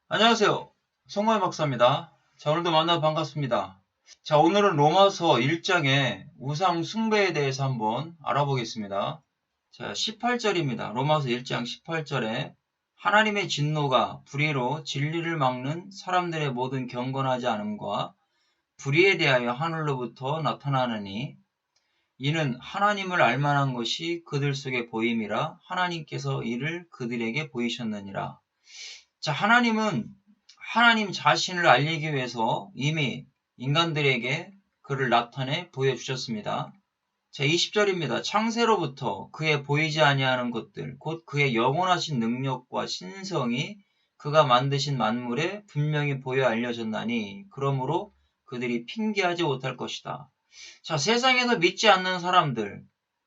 안녕하세요. 송가인 박사입니다. 자, 오늘도 만나서 반갑습니다. 자, 오늘은 로마서 1장의 우상 숭배에 대해서 한번 알아보겠습니다. 자, 18절입니다. 로마서 1장 18절에 하나님의 진노가 불의로 진리를 막는 사람들의 모든 경건하지 않음과 불의에 대하여 하늘로부터 나타나느니 이는 하나님을 알만한 것이 그들 속에 보임이라 하나님께서 이를 그들에게 보이셨느니라. 자, 하나님은 하나님 자신을 알리기 위해서 이미 인간들에게 그를 나타내 보여주셨습니다. 자, 20절입니다. 창세로부터 그의 보이지 아니하는 것들, 곧 그의 영원하신 능력과 신성이 그가 만드신 만물에 분명히 보여 알려졌나니 그러므로 그들이 핑계하지 못할 것이다. 자, 세상에서 믿지 않는 사람들,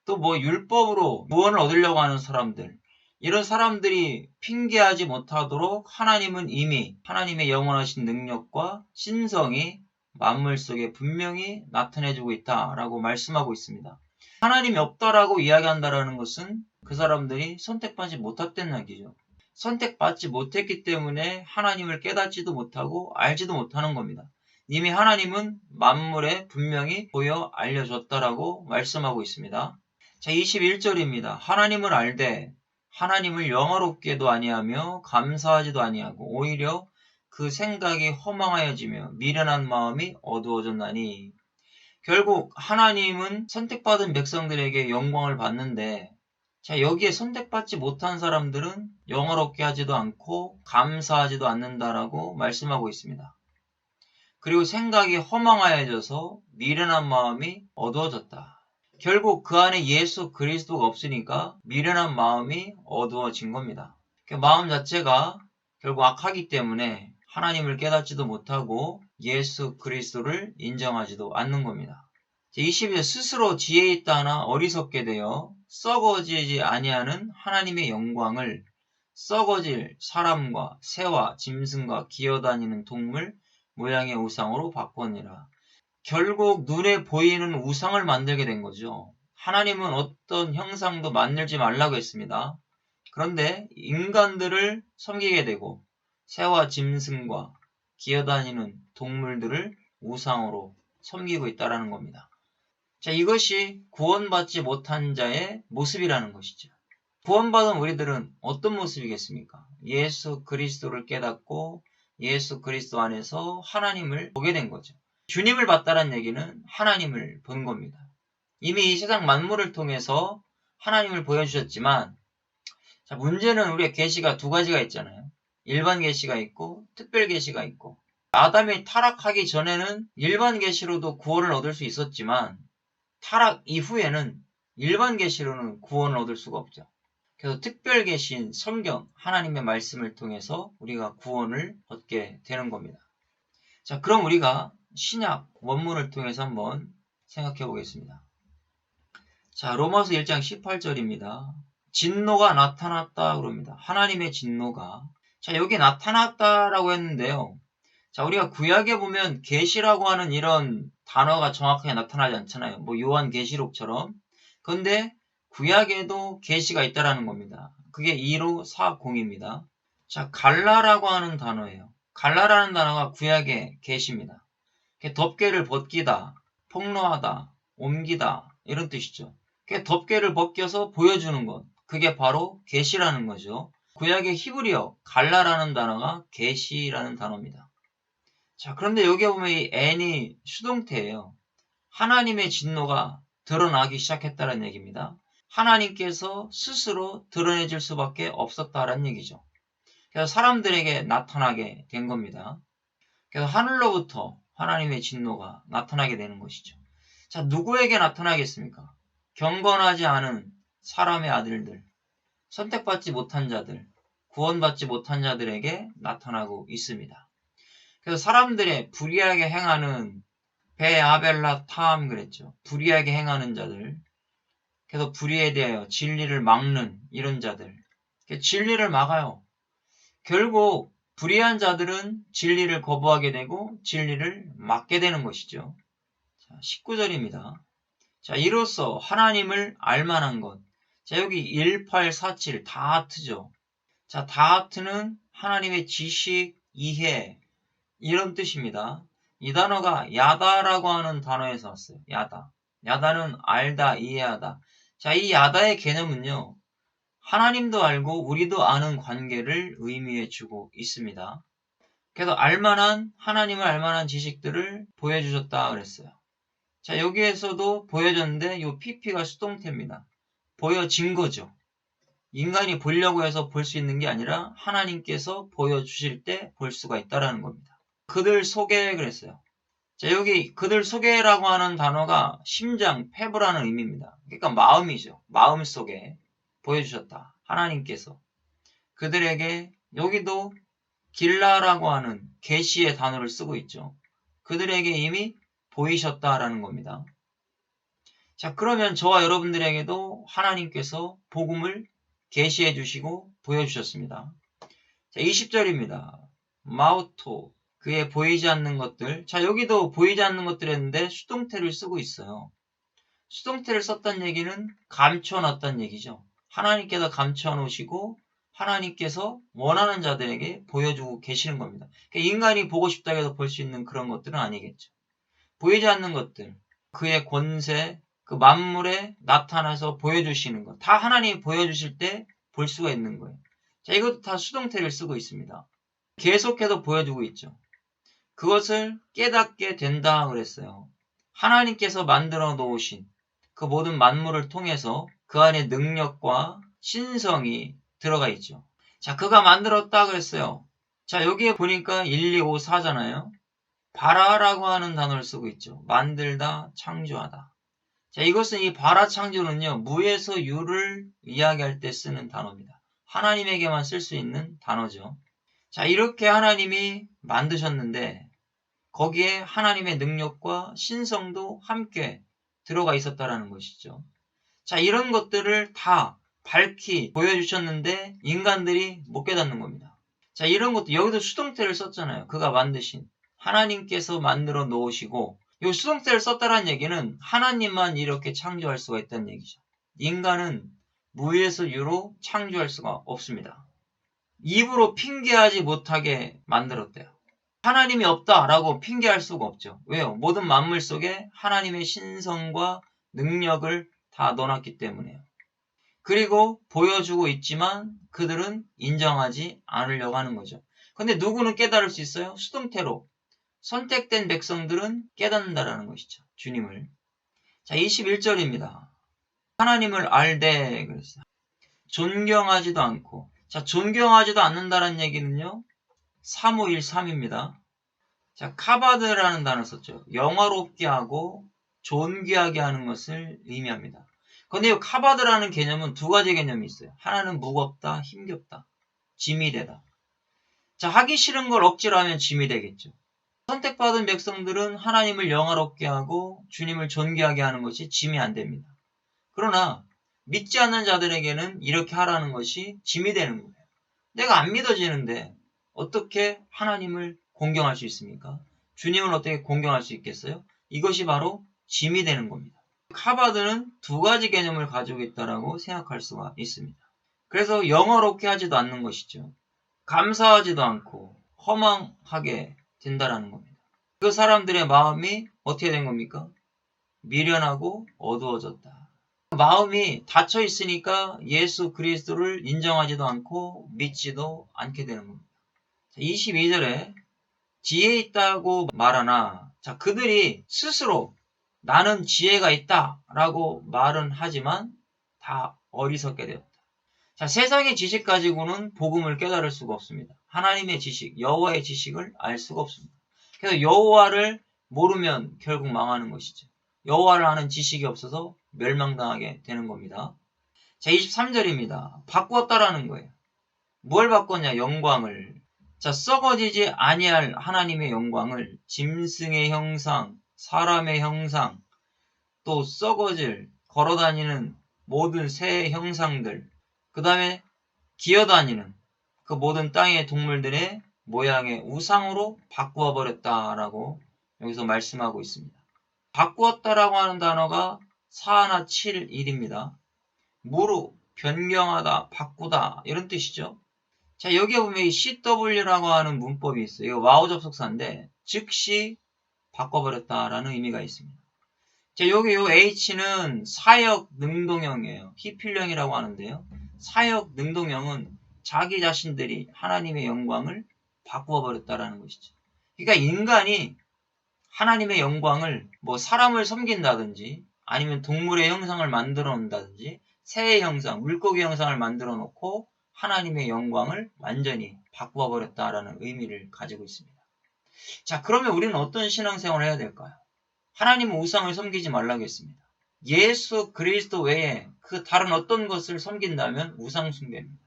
또 율법으로 구원을 얻으려고 하는 사람들, 이런 사람들이 핑계하지 못하도록 하나님은 이미 하나님의 영원하신 능력과 신성이 만물 속에 분명히 나타내주고 있다라고 말씀하고 있습니다. 하나님이 없다라고 이야기한다라는 것은 그 사람들이 선택받지 못했다는 얘기죠. 선택받지 못했기 때문에 하나님을 깨닫지도 못하고 알지도 못하는 겁니다. 이미 하나님은 만물에 분명히 보여 알려줬다라고 말씀하고 있습니다. 자, 21절입니다. 하나님을 알되 하나님을 영화롭게도 아니하며 감사하지도 아니하고 오히려 그 생각이 허망하여지며 미련한 마음이 어두워졌나니 결국 하나님은 선택받은 백성들에게 영광을 받는데 자, 여기에 선택받지 못한 사람들은 영화롭게 하지도 않고 감사하지도 않는다라고 말씀하고 있습니다. 그리고 생각이 허망하여져서 미련한 마음이 어두워졌다. 결국 그 안에 예수 그리스도가 없으니까 미련한 마음이 어두워진 겁니다. 그 마음 자체가 결국 악하기 때문에 하나님을 깨닫지도 못하고 예수 그리스도를 인정하지도 않는 겁니다. 22절 스스로 지혜 있다 하나 어리석게 되어 썩어지지 아니하는 하나님의 영광을 썩어질 사람과 새와 짐승과 기어다니는 동물 모양의 우상으로 바꾸니라. 결국 눈에 보이는 우상을 만들게 된 거죠. 하나님은 어떤 형상도 만들지 말라고 했습니다. 그런데 인간들을 섬기게 되고 새와 짐승과 기어다니는 동물들을 우상으로 섬기고 있다는 겁니다. 자, 이것이 구원받지 못한 자의 모습이라는 것이죠. 구원받은 우리들은 어떤 모습이겠습니까? 예수 그리스도를 깨닫고 예수 그리스도 안에서 하나님을 보게 된 거죠. 주님을 봤다는 얘기는 하나님을 본 겁니다. 이미 이 세상 만물을 통해서 하나님을 보여주셨지만 자, 문제는 우리의 계시가 두 가지가 있잖아요. 일반 계시가 있고 특별 계시가 있고 아담이 타락하기 전에는 일반 계시로도 구원을 얻을 수 있었지만 타락 이후에는 일반 계시로는 구원을 얻을 수가 없죠. 그래서 특별 계시인 성경, 하나님의 말씀을 통해서 우리가 구원을 얻게 되는 겁니다. 자, 그럼 우리가 신약 원문을 통해서 한번 생각해 보겠습니다. 자, 로마서 1장 18절입니다. 진노가 나타났다 그럽니다. 하나님의 진노가. 자, 여기 나타났다라고 했는데요. 자, 우리가 구약에 보면 계시라고 하는 이런 단어가 정확하게 나타나지 않잖아요. 요한계시록처럼. 근데 구약에도 계시가 있다라는 겁니다. 그게 1540입니다. 자, 갈라라고 하는 단어예요. 갈라라는 단어가 구약의 계시입니다. 덮개를 벗기다, 폭로하다, 옮기다 이런 뜻이죠. 덮개를 벗겨서 보여주는 것. 그게 바로 계시라는 거죠. 구약의 히브리어 갈라라는 단어가 계시라는 단어입니다. 자, 그런데 여기 보면 이 n이 수동태예요. 하나님의 진노가 드러나기 시작했다는 얘기입니다. 하나님께서 스스로 드러내질 수밖에 없었다는 얘기죠. 그래서 사람들에게 나타나게 된 겁니다. 그래서 하늘로부터 하나님의 진노가 나타나게 되는 것이죠. 자, 누구에게 나타나겠습니까? 경건하지 않은 사람의 아들들, 선택받지 못한 자들, 구원받지 못한 자들에게 나타나고 있습니다. 그래서 사람들의 불의하게 행하는 베아벨라 탐 그랬죠. 불의하게 행하는 자들. 그래서 불의에 대하여 진리를 막는 이런 자들. 진리를 막아요. 결국 불의한 자들은 진리를 거부하게 되고 진리를 막게 되는 것이죠. 자, 19절입니다. 자, 이로써 하나님을 알만한 것. 자, 여기 1847 다하트죠. 자, 다하트는 하나님의 지식 이해 이런 뜻입니다. 이 단어가 야다라고 하는 단어에서 왔어요. 야다. 야다는 알다, 이해하다. 자, 이 야다의 개념은요. 하나님도 알고 우리도 아는 관계를 의미해 주고 있습니다. 그래서 하나님을 알만한 지식들을 보여주셨다 그랬어요. 자, 여기에서도 보여줬는데 이 PP가 수동태입니다. 보여진 거죠. 인간이 보려고 해서 볼 수 있는 게 아니라 하나님께서 보여주실 때 볼 수가 있다라는 겁니다. 그들 속에 그랬어요. 자, 여기 그들 속에라고 하는 단어가 심장, 페브라는 의미입니다. 그러니까 마음이죠. 마음 속에 보여주셨다. 하나님께서. 그들에게 여기도 길라라고 하는 계시의 단어를 쓰고 있죠. 그들에게 이미 보이셨다라는 겁니다. 자, 그러면 저와 여러분들에게도 하나님께서 복음을 계시해 주시고 보여주셨습니다. 자, 20절입니다. 마우토, 그의 보이지 않는 것들. 자, 여기도 보이지 않는 것들 했는데 수동태를 쓰고 있어요. 수동태를 썼다는 얘기는 감춰놨다는 얘기죠. 하나님께서 감춰놓으시고 하나님께서 원하는 자들에게 보여주고 계시는 겁니다. 그러니까 인간이 보고 싶다고 해서 볼 수 있는 그런 것들은 아니겠죠. 보이지 않는 것들, 그의 권세, 그 만물에 나타나서 보여주시는 것. 다 하나님이 보여주실 때 볼 수가 있는 거예요. 자, 이것도 다 수동태를 쓰고 있습니다. 계속해서 보여주고 있죠. 그것을 깨닫게 된다 그랬어요. 하나님께서 만들어 놓으신 그 모든 만물을 통해서 그 안에 능력과 신성이 들어가 있죠. 자, 그가 만들었다 그랬어요. 자, 여기에 보니까 1, 2, 5, 4잖아요. 바라라고 하는 단어를 쓰고 있죠. 만들다, 창조하다. 자, 이것은 이 바라 창조는요, 무에서 유를 이야기할 때 쓰는 단어입니다. 하나님에게만 쓸 수 있는 단어죠. 자, 이렇게 하나님이 만드셨는데, 거기에 하나님의 능력과 신성도 함께 들어가 있었다라는 것이죠. 자, 이런 것들을 다 밝히 보여주셨는데, 인간들이 못 깨닫는 겁니다. 자, 이런 것도, 여기도 수동태를 썼잖아요. 그가 만드신. 하나님께서 만들어 놓으시고, 이 수동태를 썼다는 얘기는 하나님만 이렇게 창조할 수가 있다는 얘기죠. 인간은 무에서 유로 창조할 수가 없습니다. 입으로 핑계하지 못하게 만들었대요. 하나님이 없다라고 핑계할 수가 없죠. 왜요? 모든 만물 속에 하나님의 신성과 능력을 다 넣어놨기 때문에요. 그리고 보여주고 있지만 그들은 인정하지 않으려고 하는 거죠. 근데 누구는 깨달을 수 있어요? 수동태로. 선택된 백성들은 깨닫는다라는 것이죠. 주님을. 자, 21절입니다. 하나님을 알되 그랬어요. 존경하지도 않고. 자, 존경하지도 않는다는 얘기는요. 351.3입니다. 자, 카바드라는 단어 썼죠. 영화롭게 하고 존귀하게 하는 것을 의미합니다. 근데 이 카바드라는 개념은 두 가지 개념이 있어요. 하나는 무겁다, 힘겹다, 짐이 되다. 자, 하기 싫은 걸 억지로 하면 짐이 되겠죠. 선택받은 백성들은 하나님을 영화롭게 하고 주님을 존귀하게 하는 것이 짐이 안 됩니다. 그러나 믿지 않는 자들에게는 이렇게 하라는 것이 짐이 되는 거예요. 내가 안 믿어지는데 어떻게 하나님을 공경할 수 있습니까? 주님을 어떻게 공경할 수 있겠어요? 이것이 바로 짐이 되는 겁니다. 카바드는 두 가지 개념을 가지고 있다고 생각할 수가 있습니다. 그래서 영화롭게 하지도 않는 것이죠. 감사하지도 않고 허망하게 된다라는 겁니다. 그 사람들의 마음이 어떻게 된 겁니까? 미련하고 어두워졌다. 마음이 닫혀 있으니까 예수 그리스도를 인정하지도 않고 믿지도 않게 되는 겁니다. 22절에 지혜 있다고 말하나, 자, 그들이 스스로 나는 지혜가 있다라고 말은 하지만 다 어리석게 되었다. 자, 세상의 지식 가지고는 복음을 깨달을 수가 없습니다. 하나님의 지식, 여호와의 지식을 알 수가 없습니다. 그래서 여호와를 모르면 결국 망하는 것이죠. 여호와를 아는 지식이 없어서 멸망당하게 되는 겁니다. 자, 23절입니다. 바꾸었다라는 거예요. 뭘 바꿨냐? 영광을. 자, 썩어지지 아니할 하나님의 영광을 짐승의 형상, 사람의 형상, 또 썩어질 걸어다니는 모든 새의 형상들, 그 다음에 기어다니는 그 모든 땅의 동물들의 모양의 우상으로 바꾸어 버렸다라고 여기서 말씀하고 있습니다. 바꾸었다라고 하는 단어가 4171입니다. 무로, 변경하다, 바꾸다 이런 뜻이죠. 자, 여기에 보면 이 CW라고 하는 문법이 있어요. 이거 와우 접속사인데 즉시 바꿔버렸다라는 의미가 있습니다. 자, 여기 요 H는 사역 능동형이에요. 희필령이라고 하는데요. 사역 능동형은 자기 자신들이 하나님의 영광을 바꾸어 버렸다라는 것이죠. 그러니까 인간이 하나님의 영광을 뭐 사람을 섬긴다든지 아니면 동물의 형상을 만들어 놓는다든지 새의 형상, 물고기 형상을 만들어 놓고 하나님의 영광을 완전히 바꾸어 버렸다라는 의미를 가지고 있습니다. 자, 그러면 우리는 어떤 신앙생활을 해야 될까요? 하나님은 우상을 섬기지 말라고 했습니다. 예수 그리스도 외에 그 다른 어떤 것을 섬긴다면 우상 숭배입니다.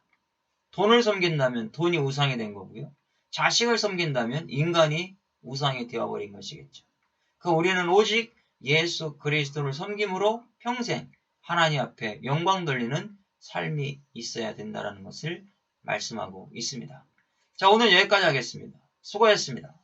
돈을 섬긴다면 돈이 우상이 된 거고요. 자식을 섬긴다면 인간이 우상이 되어버린 것이겠죠. 우리는 오직 예수 그리스도를 섬김으로 평생 하나님 앞에 영광 돌리는 삶이 있어야 된다는 것을 말씀하고 있습니다. 자, 오늘 여기까지 하겠습니다. 수고하셨습니다.